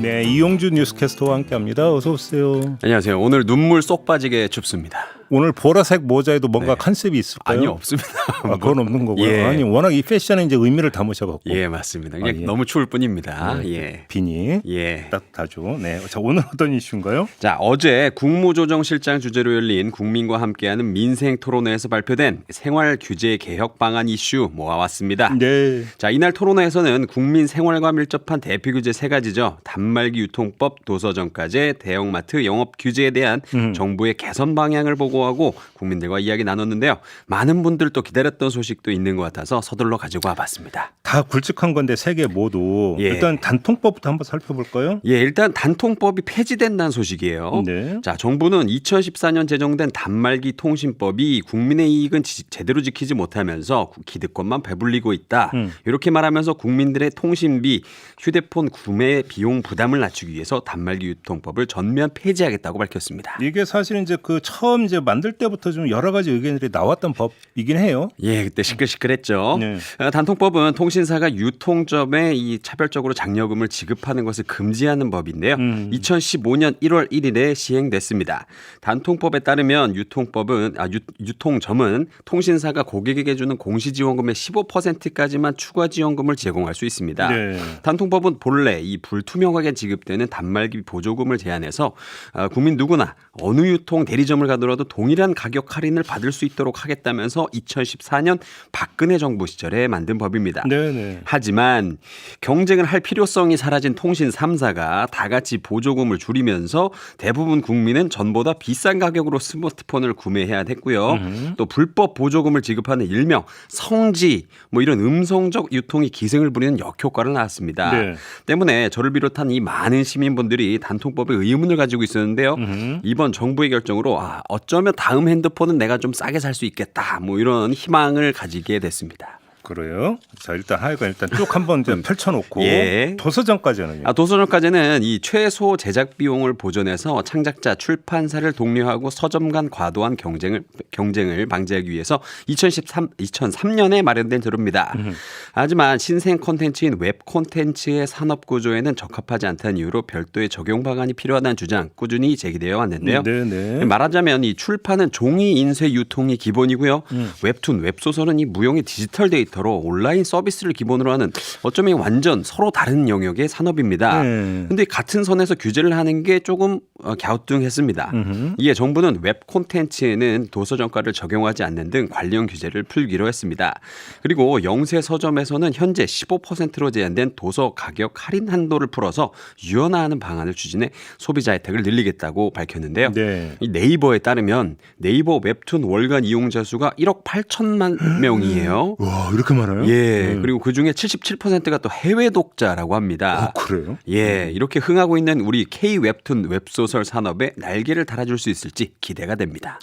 네, 이용주 뉴스캐스터와 함께합니다. 어서 오세요. 안녕하세요. 오늘 눈물 쏙 빠지게 춥습니다. 오늘 보라색 모자에도 뭔가 컨셉이 있을까요? 아니요, 없습니다. 그건 없는 거고요. 예. 아니 워낙 이 패션에 이제 의미를 담으셔갖고. 예, 맞습니다. 그냥 예. 너무 추울 뿐입니다. 예. 비니 예. 따뜻하죠. 네, 자 오늘 어떤 이슈인가요? 자, 어제 국무조정실장 주재로 열린 국민과 함께하는 민생 토론회에서 발표된 생활 규제 개혁 방안 이슈 모아왔습니다. 네. 자, 이날 토론회에서는 국민 생활과 밀접한 대표 규제 세 가지죠. 단말기 유통법, 도서정가제, 대형마트 영업 규제에 대한 정부의 개선 방향을 보고하고 국민들과 이야기 나눴는데요. 많은 분들 또 기다렸던 소식도 있는 것 같아서 서둘러 가지고 와봤습니다. 다 굵직한 건데 세 개 모두 예. 일단 단통법부터 한번 살펴볼까요? 예, 일단 단통법이 폐지된다는 소식이에요. 네. 자, 정부는 2014년 제정된 단말기 통신법이 국민의 이익은 제대로 지키지 못하면서 기득권만 배불리고 있다. 이렇게 말하면서 국민들의 통신비, 휴대폰 구매 비용 부담을 낮추기 위해서 단말기 유통법을 전면 폐지하겠다고 밝혔습니다. 이게 사실 이제 그 처음 이제 만들 때부터 좀 여러 가지 의견들이 나왔던 법이긴 해요. 예, 그때 시끌시끌했죠. 네. 단통법은 통신사가 유통점에 이 차별적으로 장려금을 지급하는 것을 금지하는 법인데요. 2015년 1월 1일에 시행됐습니다. 단통법에 따르면 유통점은 통신사가 고객에게 주는 공시지원금의 15%까지만 추가 지원금을 제공할 수 있습니다. 네. 단통법은 본래 이 불투명하게 지급되는 단말기 보조금을 제한해서 국민 누구나 어느 유통 대리점을 가더라도 동일한 가격 할인을 받을 수 있도록 하겠다면서 2014년 박근혜 정부 시절에 만든 법입니다. 네네. 하지만 경쟁을 할 필요성이 사라진 통신 3사가 다 같이 보조금을 줄이면서 대부분 국민은 전보다 비싼 가격으로 스마트폰을 구매해야 했고요. 또 불법 보조금을 지급하는 일명 성지 뭐 이런 음성적 유통이 기승을 부리는 역효과를 낳았습니다. 네. 때문에 저를 비롯한 이 많은 시민분들이 단통법에 의문을 가지고 있었는데요. 이번 정부의 결정으로 어쩌면 다음 핸드폰은 내가 좀 싸게 살 수 있겠다. 뭐 이런 희망을 가지게 됐습니다. 그래요? 자 일단 하여간 쭉 한번 이제 펼쳐놓고 예. 도서정까지는요. 도서정가제는 이 최소 제작 비용을 보존해서 창작자, 출판사를 독려하고 서점 간 과도한 경쟁을 방지하기 위해서 2003년에 마련된 제도입니다. 하지만 신생 콘텐츠인 웹 콘텐츠의 산업 구조에는 적합하지 않다는 이유로 별도의 적용 방안이 필요하다는 주장 꾸준히 제기되어 왔는데요. 네네. 말하자면 이 출판은 종이 인쇄 유통이 기본이고요. 웹툰, 웹소설은 이 무용의 디지털 데이터로 온라인 서비스를 기본으로 하는 어쩌면 완전 서로 다른 영역의 산업입니다. 그런데 같은 선에서 규제를 하는 게 조금 갸우뚱했습니다. 이에 정부는 웹 콘텐츠에는 도서정가를 적용하지 않는 등 관련 규제를 풀기로 했습니다. 그리고 영세 서점에서는 현재 15%로 제한된 도서 가격 할인 한도를 풀어서 유연화하는 방안을 추진해 소비자 혜택을 늘리겠다고 밝혔는데요. 네. 이 네이버에 따르면 네이버 웹툰 월간 이용자 수가 1억 8천만 명이에요. 와 이렇게 많아요? 예, 그리고 그중에 77%가 또 해외 독자라고 합니다. 그래요? 예, 이렇게 흥하고 있는 우리 K 웹툰 웹소설 산업에 날개를 달아줄 수 있을지 기대가 됩니다.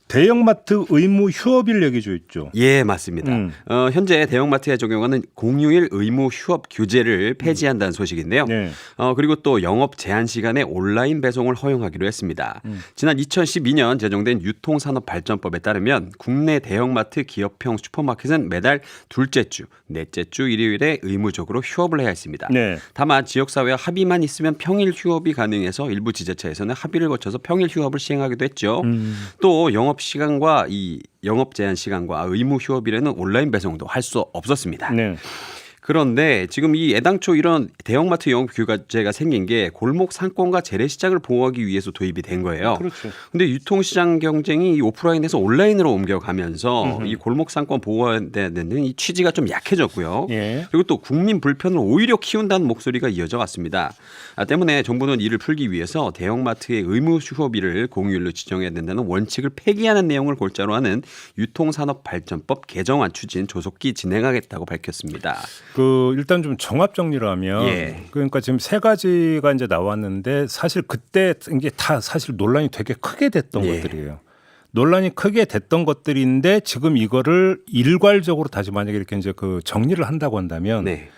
대형마트 의무 휴업일 얘기죠 있죠. 예, 맞습니다. 현재 대형마트에 적용하는 공휴일 의무 휴업 규제를 폐지한다는 소식인데요. 네. 그리고 또 영업 제한 시간에 온라인 배송을 허용하기로 했습니다. 지난 2012년 제정된 유통산업발전법에 따르면 국내 대형마트 기업형 슈퍼마켓은 매달 둘째 주, 넷째 주 일요일에 의무적으로 휴업을 해야 했습니다. 네. 다만 지역사회와 합의만 있으면 평일 휴업이 가능해서 일부 지자체에서는 합의를 거쳐서 평일 휴업을 시행하기도 했죠. 또 영업 시간과 이 영업 제한 시간과 의무 휴업일에는 온라인 배송도 할 수 없었습니다. 네. 그런데 지금 이 애당초 이런 대형마트 영업 규제가 생긴 게 골목 상권과 재래시장을 보호하기 위해서 도입이 된 거예요. 그렇죠. 근데 유통시장 경쟁이 이 오프라인에서 온라인으로 옮겨가면서 이 골목 상권 보호하는 이 취지가 좀 약해졌고요. 예. 그리고 또 국민 불편을 오히려 키운다는 목소리가 이어져 왔습니다. 때문에 정부는 이를 풀기 위해서 대형마트의 의무 휴업일을 공휴일로 지정해야 된다는 원칙을 폐기하는 내용을 골자로 하는 유통산업발전법 개정안 추진 조속히 진행하겠다고 밝혔습니다. 일단 좀 종합 정리를 하면 예. 그러니까 지금 세 가지가 이제 나왔는데 사실 그때 이게 다 사실 논란이 되게 크게 됐던 예. 것들이에요. 논란이 크게 됐던 것들인데 지금 이거를 일괄적으로 다시 만약에 이렇게 이제 정리를 한다고 한다면 네.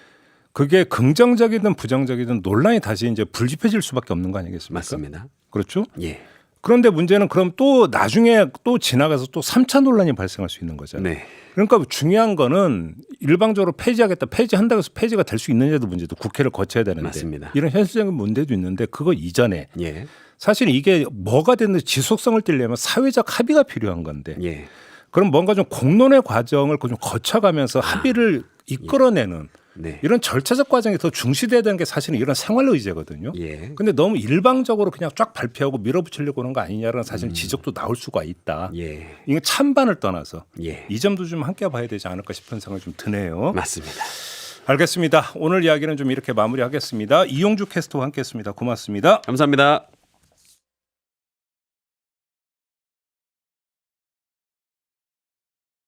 그게 긍정적이든 부정적이든 논란이 다시 이제 불집혀질 수밖에 없는 거 아니겠습니까? 맞습니다. 그렇죠? 예. 그런데 문제는 그럼 또 나중에 또 지나가서 또 3차 논란이 발생할 수 있는 거잖아요. 네. 그러니까 중요한 거는 일방적으로 폐지하겠다, 폐지한다고 해서 폐지가 될 수 있느냐도 문제도 국회를 거쳐야 되는데 맞습니다. 이런 현실적인 문제도 있는데 그거 이전에 예. 사실 이게 뭐가 됐는지 지속성을 띠려면 사회적 합의가 필요한 건데 예. 그럼 뭔가 좀 공론의 과정을 좀 거쳐가면서 합의를 이끌어내는 네. 이런 절차적 과정이 더 중시돼야 되는 게 사실은 이런 생활 의제거든요. 예. 근데 너무 일방적으로 그냥 쫙 발표하고 밀어붙이려고 하는 거 아니냐라는 사실 지적도 나올 수가 있다. 예. 이게 찬반을 떠나서 예. 이 점도 좀 함께 봐야 되지 않을까 싶은 생각이 좀 드네요. 맞습니다. 알겠습니다. 오늘 이야기는 좀 이렇게 마무리하겠습니다. 이용주 캐스터와 함께했습니다. 고맙습니다. 감사합니다.